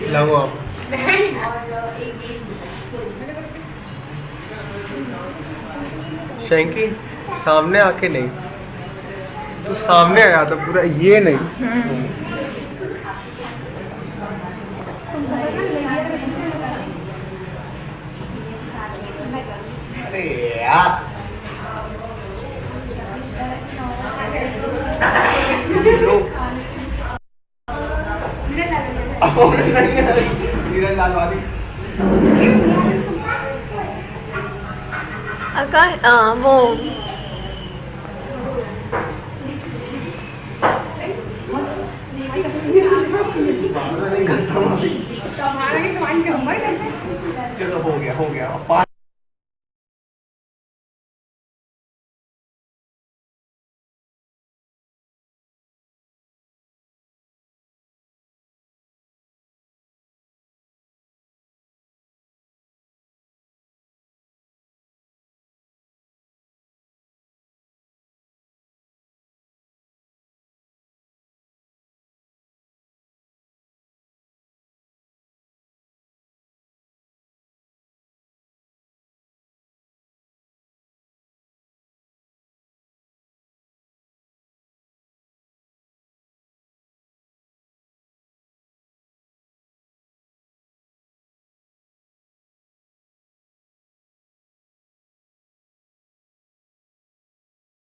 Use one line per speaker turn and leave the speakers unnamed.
खिलाऊं आप? शैंकी सामने आके नहीं, तो सामने आया था पूरा, ये नहीं। अरे यार नीरज लालवानी
आकाश वो
चलो हो गया